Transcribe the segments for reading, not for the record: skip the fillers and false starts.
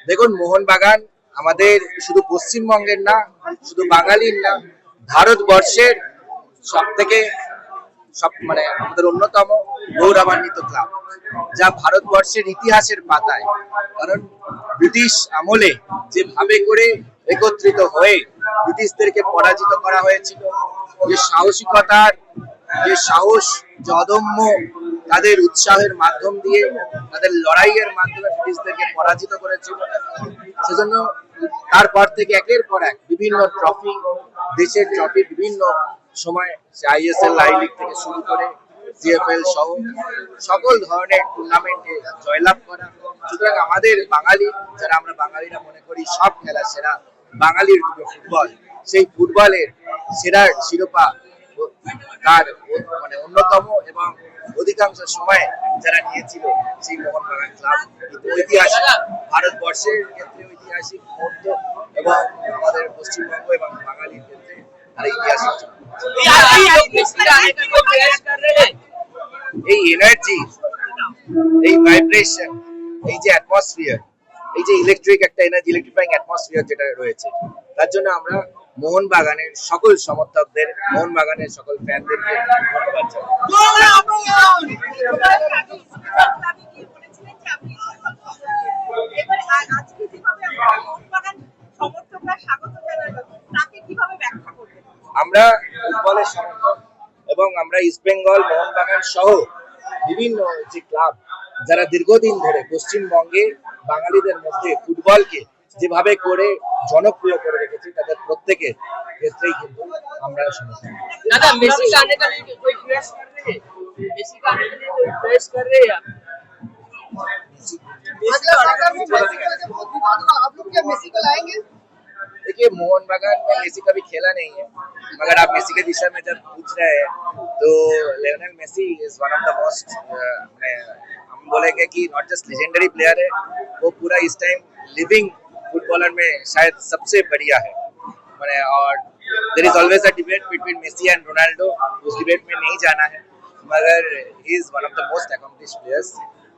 দেখুন, মোহনবাগান আমাদের শুধু পশ্চিমবঙ্গের না, শুধু বাঙালির না, ভারতবর্ষের সব মানে আমাদের অন্যতম গৌরবান্বিত ক্লাব, যা ভারতবর্ষের ইতিহাসের পাতায়। কারণ ব্রিটিশ আমলে যেভাবে করে একত্রিত হয়ে ব্রিটিশদেরকে পরাজিত করা হয়েছিল, যে সাহসিকতার, যে সাহস, যে অদম্য তাদের উৎসাহের মাধ্যম দিয়ে, তাদের লড়াইয়ের মাধ্যমে ব্রিটিশদেরকে পরাজিত করেছিল, সেজন্য তারপর থেকে একের পর এক বিভিন্ন ট্রফি, দেশের ট্রফি বিভিন্ন সময় আইএসএল, আই লিগ থেকে শুরু করে সিএফএল সহ সকল ধরনের টুর্নামেন্টে জয়লাভ করা। সুতরাং আমাদের বাঙালি, যারা আমরা বাঙালিরা মনে করি সব খেলা সেরা, বাঙালির ফুটবল, সেই ফুটবলের সেরার শিরোপা তার মানে অন্যতম এবং অধিকাংশ সময় যারা নিয়েছিল সেই মোহনবাগান ক্লাব। ঐতিহাসিক, ভারতবর্ষের ক্ষেত্রে ঐতিহাসিক মুহূর্ত এবং আমাদের পশ্চিমবঙ্গ এবং বাঙালির ক্ষেত্রে তারা ইতিহাসিক। এই এনার্জি, এই ভাইব্রেশন, এই যে অ্যাটমসফিয়ার, এই যে একটা এনার্জি, ইলেকট্রিফাইং অ্যাটমসফিয়ার যেটা রয়েছে, তার জন্য আমরা মোহনবাগানের সকল সমর্থকদের, মোহনবাগানের সকল ফ্যানদেরকে ধন্যবাদ আমরা ফুটবলের সমর্থক এবং আমরা ইস্ট বেঙ্গল, মোহনবাগান সহ বিভিন্ন যে ক্লাব যারা দীর্ঘদিন ধরে পশ্চিমবঙ্গে বাঙালিদের মধ্যে ফুটবলকে যেভাবে করে জনপ্রিয় করে রেখেছে, তাদের প্রত্যেকের ক্ষেত্রেই কিন্তু আমরা সমর্থন। दादा मेसी का आने का लिए कोई प्रेस कर रहे हैं? मेसी का आने के लिए कोई प्रेस कर रहे हैं? आप लोग क्या मेसी को लाएंगे? देखिए, मोहनबागान में मेसी कभी खेला नहीं है, मगर आप मेसी के विषय में जब पूछ रहे हैं तो Lionel Messi is one of the most, हम बोलेंगे कि नॉट जस्ट लेजेंडरी प्लेयर है, वो पूरा इस टाइम लिविंग फुटबॉलर में शायद सबसे बढ़िया है। मैंने और there is always a debate between Messi and Ronaldo, उस डिबेट में नहीं जाना है, मगर he is one of the most accomplished players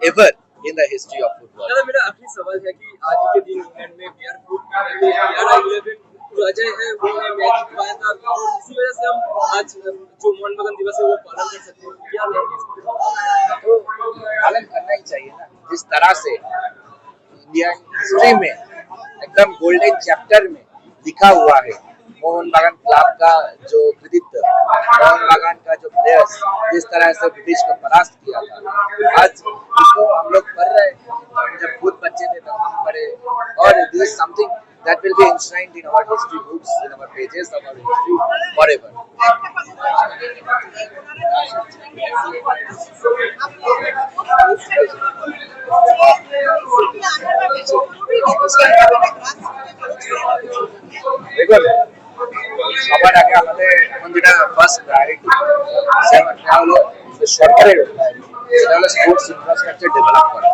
ever in the history of football. दादा मेरा आखिरी सवाल है कि आज के दिन इंग्लैंड में बियर फुट जो अजय है वो ने मैच जितवाया था, और इसी वजह से हम आज जो मोहनबागान दिवस है वो पालन कर सकते हैं। क्या नहीं, तो पालन करना ही चाहिए ना। जिस तरह से इंडियन हिस्ट्री में एकदम गोल्डन चैप्टर में लिखा हुआ है मोहनबागान क्लब का जो कृतित्व, मोहनबागान का जो प्लेयर्स जिस तरह से ब्रिटिश को परास्त किया था, आज इसको हम लोग कर रहे हैं। हम जब खुद बच्चे थे तब हम पढ़े, और this is something that will be enshrined in our history books, in our pages of our history forever. দেখুন, সবার আগে আমাদের এখন যেটা ফার্স্ট প্রায়োরিটি সেটা হলো সরকারের, সেটা হলো স্পোর্টস ইনফ্রাস্ট্রাকচার ডেভেলপ করা।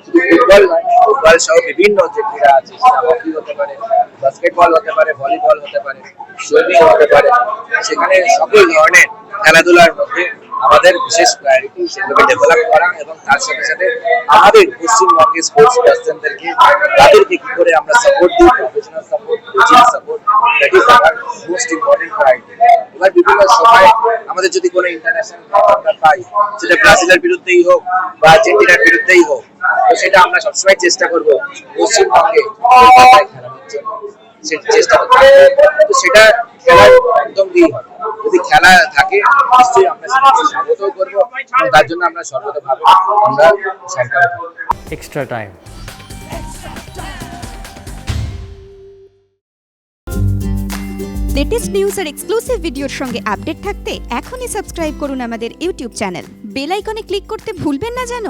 শুধু ফুটবল নয়, ফুটবল সহ বিভিন্ন যে ক্রীড়া আছে, সেটা হকি হতে পারে, বাস্কেটবল হতে পারে, ভলিবল হতে পারে, সুইমিং হতে পারে, সেখানে সকল ধরনের খেলাধুলার মধ্যে আমাদের বিশেষ প্রায়োরিটি সেগুলোকে ডেভেলপ করা, এবং তার সাথে সাথে আমাদের পশ্চিমবঙ্গের স্পোর্টস পার্সনদেরকে তাদেরকে কি করে আমরা সাপোর্ট দিই, professional support, coaching support, that is our most important priority. এবার বিভিন্ন সময় আমাদের যদি কোনো ইন্টারন্যাশনাল আমরা পাই, সেটা ব্রাজিলের বিরুদ্ধেই হোক বা আর্জেন্টিনার বিরুদ্ধেই হোক, তো সেটা আমরা সবসময় চেষ্টা করবো পশ্চিমবঙ্গে খেলানোর জন্য, চেষ্টা করতে। তো সেটা খেলার একদম দিই হবে, যদি খেলা থাকে নিশ্চয়ই আমরা সেটাকে স্বাগত করবো, এবং তার জন্য আমরা সর্বতভাবে আমরা সরকার এক্সট্রা টাইম। লেটেস্ট নিউজ আর এক্সক্লুসিভ ভিডিওর সঙ্গে আপডেট থাকতে এখনই সাবস্ক্রাইব করুন আমাদের ইউটিউব চ্যানেল। বেল আইকনে ক্লিক করতে ভুলবেন না যেন।